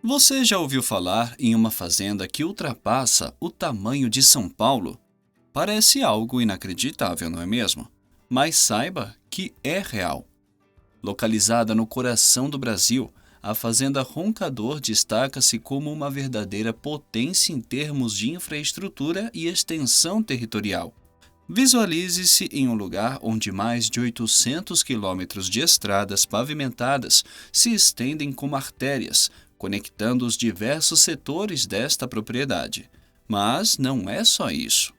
Você já ouviu falar em uma fazenda que ultrapassa o tamanho de São Paulo? Parece algo inacreditável, não é mesmo? Mas saiba que é real. Localizada no coração do Brasil, a Fazenda Roncador destaca-se como uma verdadeira potência em termos de infraestrutura e extensão territorial. Visualize-se em um lugar onde mais de 800 quilômetros de estradas pavimentadas se estendem como artérias, conectando os diversos setores desta propriedade. Mas não é só isso.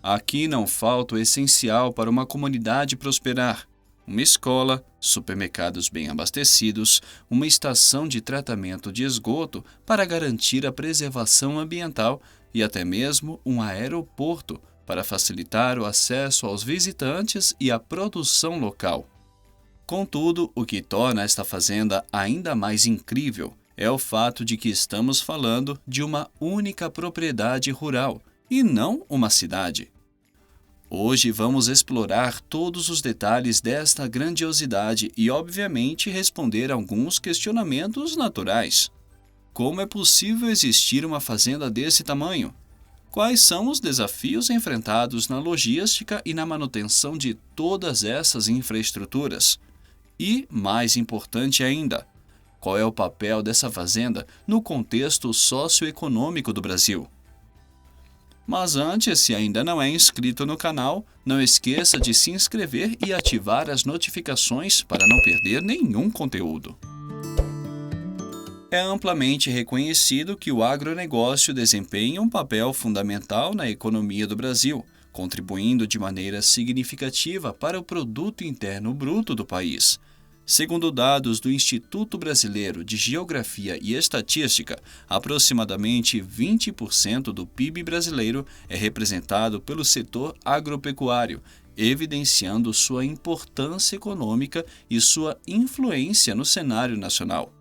Aqui não falta o essencial para uma comunidade prosperar: uma escola, supermercados bem abastecidos, uma estação de tratamento de esgoto para garantir a preservação ambiental e até mesmo um aeroporto para facilitar o acesso aos visitantes e a produção local. Contudo, o que torna esta fazenda ainda mais incrível é o fato de que estamos falando de uma única propriedade rural e não uma cidade. Hoje vamos explorar todos os detalhes desta grandiosidade e, obviamente, responder alguns questionamentos naturais. Como é possível existir uma fazenda desse tamanho? Quais são os desafios enfrentados na logística e na manutenção de todas essas infraestruturas? E, mais importante ainda, qual é o papel dessa fazenda no contexto socioeconômico do Brasil? Mas antes, se ainda não é inscrito no canal, não esqueça de se inscrever e ativar as notificações para não perder nenhum conteúdo. É amplamente reconhecido que o agronegócio desempenha um papel fundamental na economia do Brasil, contribuindo de maneira significativa para o Produto Interno Bruto do país. Segundo dados do Instituto Brasileiro de Geografia e Estatística, aproximadamente 20% do PIB brasileiro é representado pelo setor agropecuário, evidenciando sua importância econômica e sua influência no cenário nacional.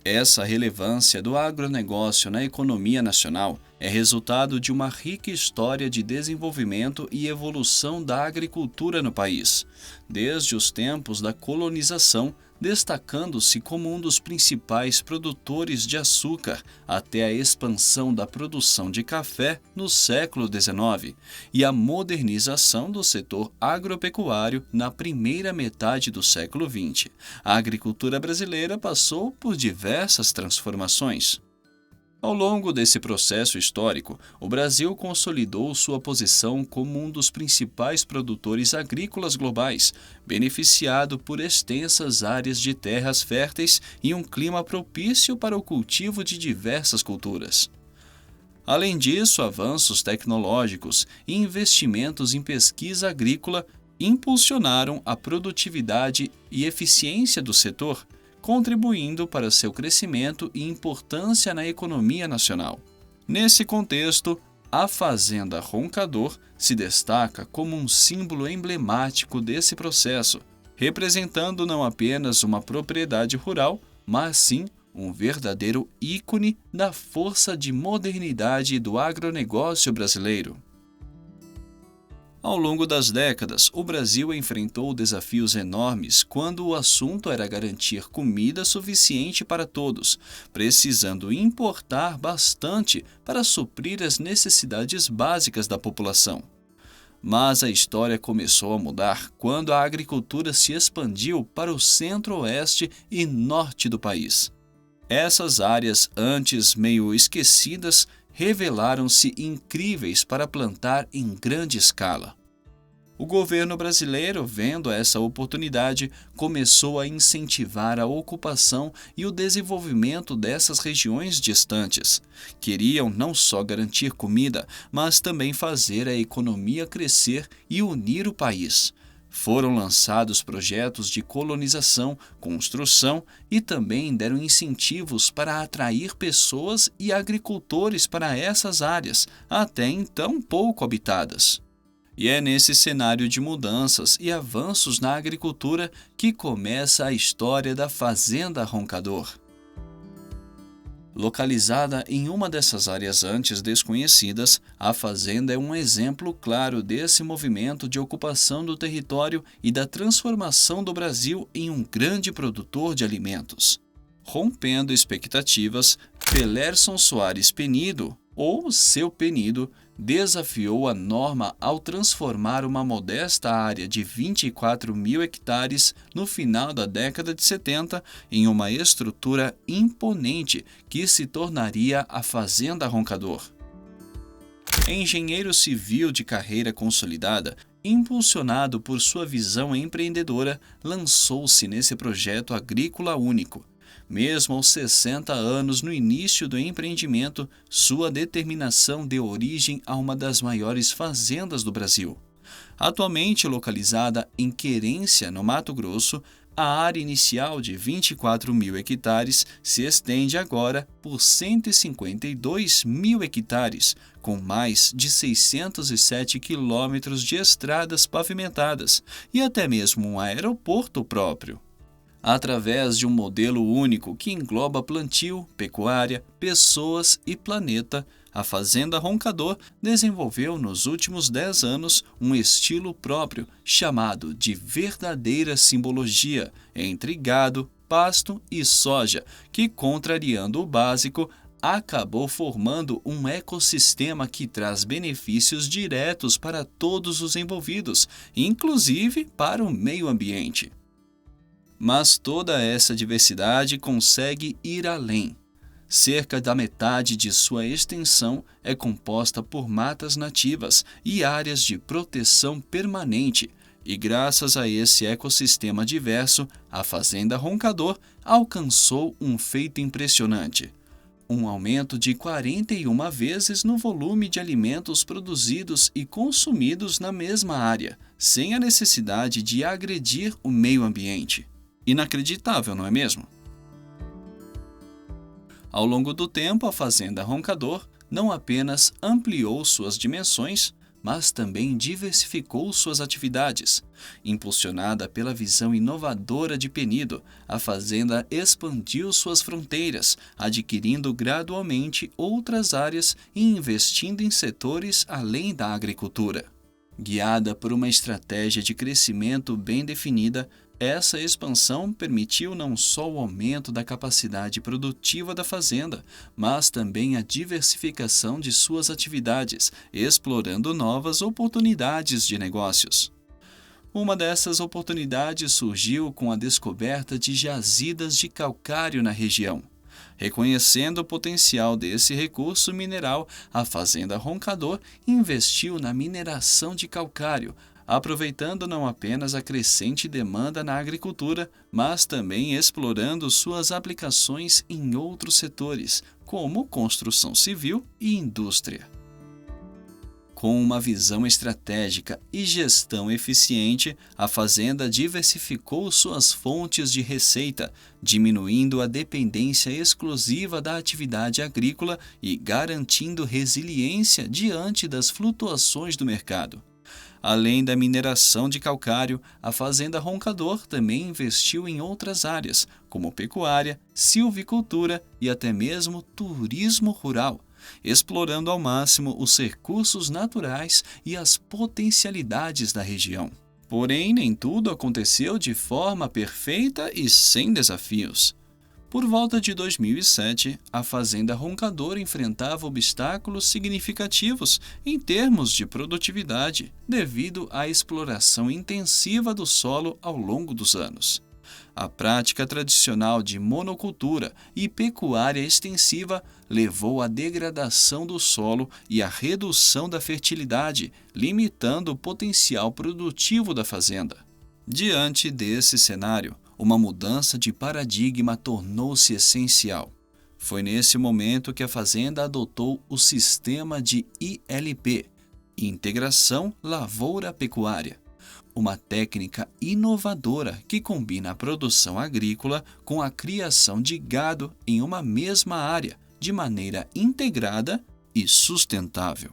Essa relevância do agronegócio na economia nacional é resultado de uma rica história de desenvolvimento e evolução da agricultura no país, desde os tempos da colonização, destacando-se como um dos principais produtores de açúcar até a expansão da produção de café no século XIX e a modernização do setor agropecuário na primeira metade do século XX. A agricultura brasileira passou por diversas transformações. Ao longo desse processo histórico, o Brasil consolidou sua posição como um dos principais produtores agrícolas globais, beneficiado por extensas áreas de terras férteis e um clima propício para o cultivo de diversas culturas. Além disso, avanços tecnológicos e investimentos em pesquisa agrícola impulsionaram a produtividade e eficiência do setor, contribuindo para seu crescimento e importância na economia nacional. Nesse contexto, a Fazenda Roncador se destaca como um símbolo emblemático desse processo, representando não apenas uma propriedade rural, mas sim um verdadeiro ícone da força de modernidade do agronegócio brasileiro. Ao longo das décadas, o Brasil enfrentou desafios enormes quando o assunto era garantir comida suficiente para todos, precisando importar bastante para suprir as necessidades básicas da população. Mas a história começou a mudar quando a agricultura se expandiu para o centro-oeste e norte do país. Essas áreas, antes meio esquecidas, revelaram-se incríveis para plantar em grande escala. O governo brasileiro, vendo essa oportunidade, começou a incentivar a ocupação e o desenvolvimento dessas regiões distantes. Queriam não só garantir comida, mas também fazer a economia crescer e unir o país. Foram lançados projetos de colonização, construção e também deram incentivos para atrair pessoas e agricultores para essas áreas, até então pouco habitadas. E é nesse cenário de mudanças e avanços na agricultura que começa a história da Fazenda Roncador. Localizada em uma dessas áreas antes desconhecidas, a fazenda é um exemplo claro desse movimento de ocupação do território e da transformação do Brasil em um grande produtor de alimentos. Rompendo expectativas, Pelerson Soares Penido, ou Seu Penido, desafiou a norma ao transformar uma modesta área de 24 mil hectares no final da década de 70 em uma estrutura imponente que se tornaria a Fazenda Roncador. Engenheiro civil de carreira consolidada, impulsionado por sua visão empreendedora, lançou-se nesse projeto agrícola único. Mesmo aos 60 anos no início do empreendimento, sua determinação deu origem a uma das maiores fazendas do Brasil. Atualmente localizada em Querência, no Mato Grosso, a área inicial de 24 mil hectares se estende agora por 152 mil hectares, com mais de 607 quilômetros de estradas pavimentadas e até mesmo um aeroporto próprio. Através de um modelo único que engloba plantio, pecuária, pessoas e planeta, a Fazenda Roncador desenvolveu nos últimos 10 anos um estilo próprio chamado de verdadeira simbologia entre gado, pasto e soja, que, contrariando o básico, acabou formando um ecossistema que traz benefícios diretos para todos os envolvidos, inclusive para o meio ambiente. Mas toda essa diversidade consegue ir além. Cerca da metade de sua extensão é composta por matas nativas e áreas de proteção permanente, e graças a esse ecossistema diverso, a Fazenda Roncador alcançou um feito impressionante: um aumento de 41 vezes no volume de alimentos produzidos e consumidos na mesma área, sem a necessidade de agredir o meio ambiente. Inacreditável, não é mesmo? Ao longo do tempo, a Fazenda Roncador não apenas ampliou suas dimensões, mas também diversificou suas atividades. Impulsionada pela visão inovadora de Penido, a fazenda expandiu suas fronteiras, adquirindo gradualmente outras áreas e investindo em setores além da agricultura. Guiada por uma estratégia de crescimento bem definida, essa expansão permitiu não só o aumento da capacidade produtiva da fazenda, mas também a diversificação de suas atividades, explorando novas oportunidades de negócios. Uma dessas oportunidades surgiu com a descoberta de jazidas de calcário na região. Reconhecendo o potencial desse recurso mineral, a Fazenda Roncador investiu na mineração de calcário, aproveitando não apenas a crescente demanda na agricultura, mas também explorando suas aplicações em outros setores, como construção civil e indústria. Com uma visão estratégica e gestão eficiente, a fazenda diversificou suas fontes de receita, diminuindo a dependência exclusiva da atividade agrícola e garantindo resiliência diante das flutuações do mercado. Além da mineração de calcário, a Fazenda Roncador também investiu em outras áreas, como pecuária, silvicultura e até mesmo turismo rural, explorando ao máximo os recursos naturais e as potencialidades da região. Porém, nem tudo aconteceu de forma perfeita e sem desafios. Por volta de 2007, a Fazenda Roncador enfrentava obstáculos significativos em termos de produtividade, devido à exploração intensiva do solo ao longo dos anos. A prática tradicional de monocultura e pecuária extensiva levou à degradação do solo e à redução da fertilidade, limitando o potencial produtivo da fazenda. Diante desse cenário, uma mudança de paradigma tornou-se essencial. Foi nesse momento que a fazenda adotou o sistema de ILP, Integração Lavoura-Pecuária, uma técnica inovadora que combina a produção agrícola com a criação de gado em uma mesma área, de maneira integrada e sustentável.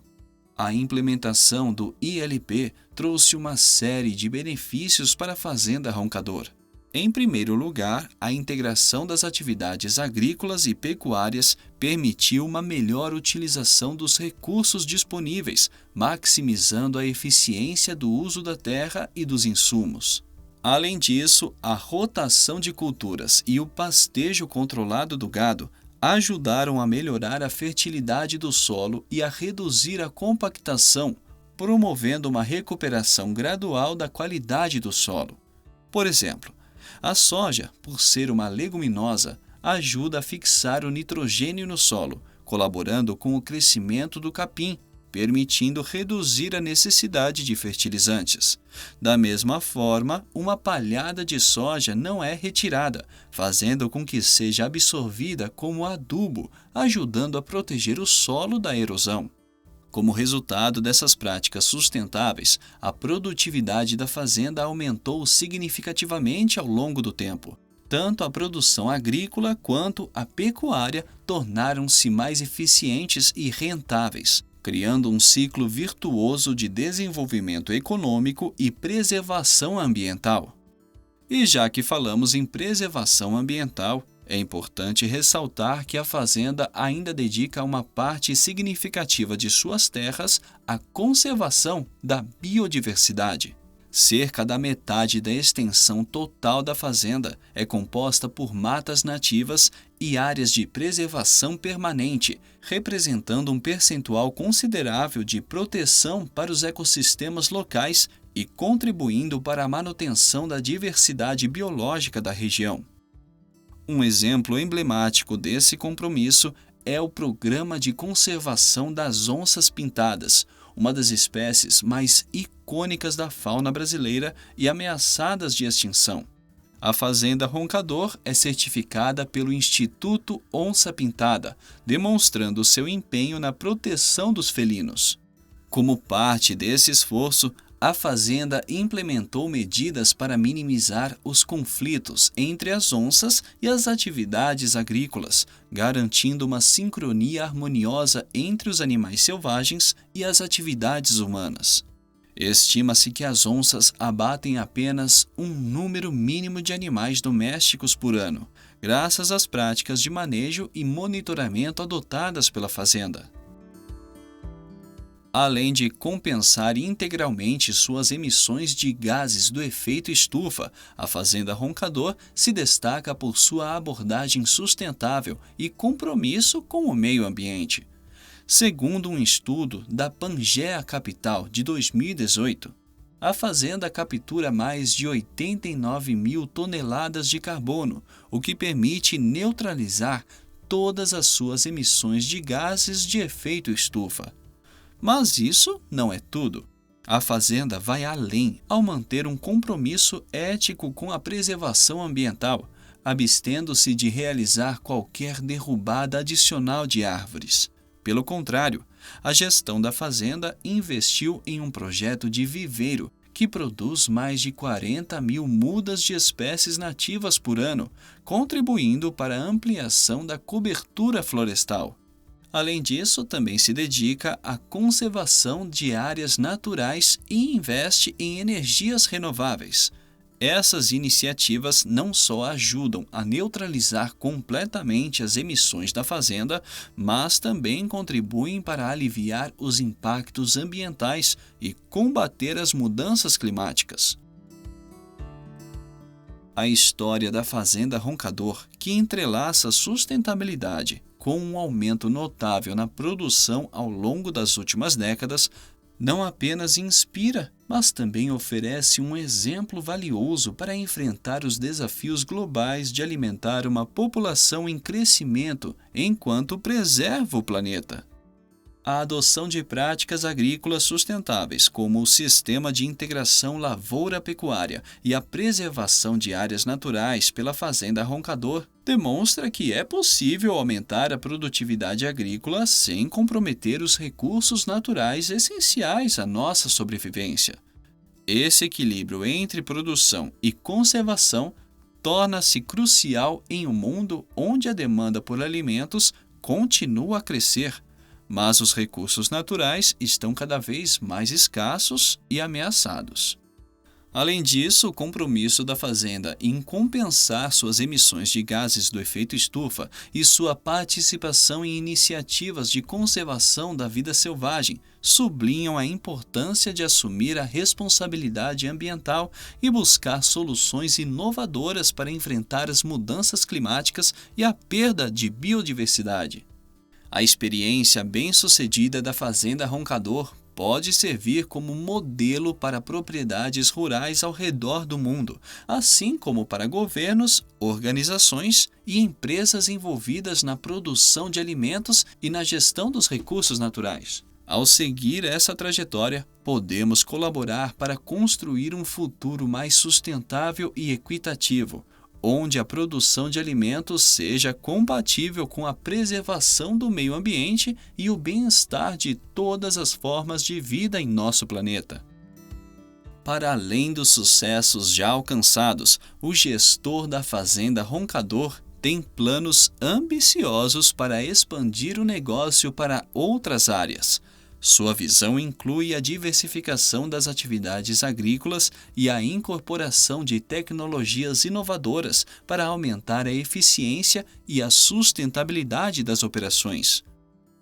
A implementação do ILP trouxe uma série de benefícios para a Fazenda Roncador. Em primeiro lugar, a integração das atividades agrícolas e pecuárias permitiu uma melhor utilização dos recursos disponíveis, maximizando a eficiência do uso da terra e dos insumos. Além disso, a rotação de culturas e o pastejo controlado do gado ajudaram a melhorar a fertilidade do solo e a reduzir a compactação, promovendo uma recuperação gradual da qualidade do solo. Por exemplo, a soja, por ser uma leguminosa, ajuda a fixar o nitrogênio no solo, colaborando com o crescimento do capim, permitindo reduzir a necessidade de fertilizantes. Da mesma forma, uma palhada de soja não é retirada, fazendo com que seja absorvida como adubo, ajudando a proteger o solo da erosão. Como resultado dessas práticas sustentáveis, a produtividade da fazenda aumentou significativamente ao longo do tempo. Tanto a produção agrícola quanto a pecuária tornaram-se mais eficientes e rentáveis, criando um ciclo virtuoso de desenvolvimento econômico e preservação ambiental. E já que falamos em preservação ambiental, é importante ressaltar que a fazenda ainda dedica uma parte significativa de suas terras à conservação da biodiversidade. Cerca da metade da extensão total da fazenda é composta por matas nativas e áreas de preservação permanente, representando um percentual considerável de proteção para os ecossistemas locais e contribuindo para a manutenção da diversidade biológica da região. Um exemplo emblemático desse compromisso é o Programa de Conservação das Onças Pintadas, uma das espécies mais icônicas da fauna brasileira e ameaçadas de extinção. A Fazenda Roncador é certificada pelo Instituto Onça Pintada, demonstrando seu empenho na proteção dos felinos. Como parte desse esforço, a fazenda implementou medidas para minimizar os conflitos entre as onças e as atividades agrícolas, garantindo uma sincronia harmoniosa entre os animais selvagens e as atividades humanas. Estima-se que as onças abatem apenas um número mínimo de animais domésticos por ano, graças às práticas de manejo e monitoramento adotadas pela fazenda. Além de compensar integralmente suas emissões de gases do efeito estufa, a Fazenda Roncador se destaca por sua abordagem sustentável e compromisso com o meio ambiente. Segundo um estudo da Pangea Capital de 2018, a fazenda captura mais de 89 mil toneladas de carbono, o que permite neutralizar todas as suas emissões de gases de efeito estufa. Mas isso não é tudo. A fazenda vai além ao manter um compromisso ético com a preservação ambiental, abstendo-se de realizar qualquer derrubada adicional de árvores. Pelo contrário, a gestão da fazenda investiu em um projeto de viveiro que produz mais de 40 mil mudas de espécies nativas por ano, contribuindo para a ampliação da cobertura florestal. Além disso, também se dedica à conservação de áreas naturais e investe em energias renováveis. Essas iniciativas não só ajudam a neutralizar completamente as emissões da fazenda, mas também contribuem para aliviar os impactos ambientais e combater as mudanças climáticas. A história da Fazenda Roncador, que entrelaça sustentabilidade com um aumento notável na produção ao longo das últimas décadas, não apenas inspira, mas também oferece um exemplo valioso para enfrentar os desafios globais de alimentar uma população em crescimento enquanto preserva o planeta. A adoção de práticas agrícolas sustentáveis, como o sistema de integração lavoura-pecuária e a preservação de áreas naturais pela Fazenda Roncador, demonstra que é possível aumentar a produtividade agrícola sem comprometer os recursos naturais essenciais à nossa sobrevivência. Esse equilíbrio entre produção e conservação torna-se crucial em um mundo onde a demanda por alimentos continua a crescer, mas os recursos naturais estão cada vez mais escassos e ameaçados. Além disso, o compromisso da fazenda em compensar suas emissões de gases do efeito estufa e sua participação em iniciativas de conservação da vida selvagem sublinham a importância de assumir a responsabilidade ambiental e buscar soluções inovadoras para enfrentar as mudanças climáticas e a perda de biodiversidade. A experiência bem-sucedida da Fazenda Roncador pode servir como modelo para propriedades rurais ao redor do mundo, assim como para governos, organizações e empresas envolvidas na produção de alimentos e na gestão dos recursos naturais. Ao seguir essa trajetória, podemos colaborar para construir um futuro mais sustentável e equitativo, onde a produção de alimentos seja compatível com a preservação do meio ambiente e o bem-estar de todas as formas de vida em nosso planeta. Para além dos sucessos já alcançados, o gestor da Fazenda Roncador tem planos ambiciosos para expandir o negócio para outras áreas. Sua visão inclui a diversificação das atividades agrícolas e a incorporação de tecnologias inovadoras para aumentar a eficiência e a sustentabilidade das operações.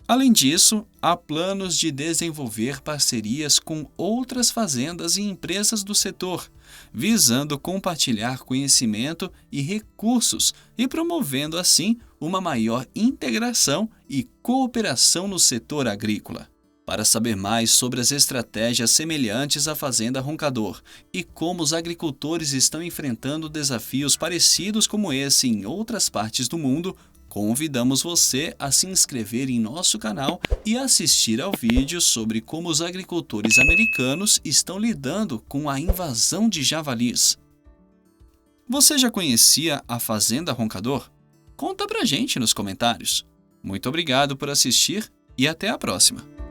Além disso, há planos de desenvolver parcerias com outras fazendas e empresas do setor, visando compartilhar conhecimento e recursos e promovendo assim uma maior integração e cooperação no setor agrícola. Para saber mais sobre as estratégias semelhantes à Fazenda Roncador e como os agricultores estão enfrentando desafios parecidos como esse em outras partes do mundo, convidamos você a se inscrever em nosso canal e assistir ao vídeo sobre como os agricultores americanos estão lidando com a invasão de javalis. Você já conhecia a Fazenda Roncador? Conta pra gente nos comentários. Muito obrigado por assistir e até a próxima!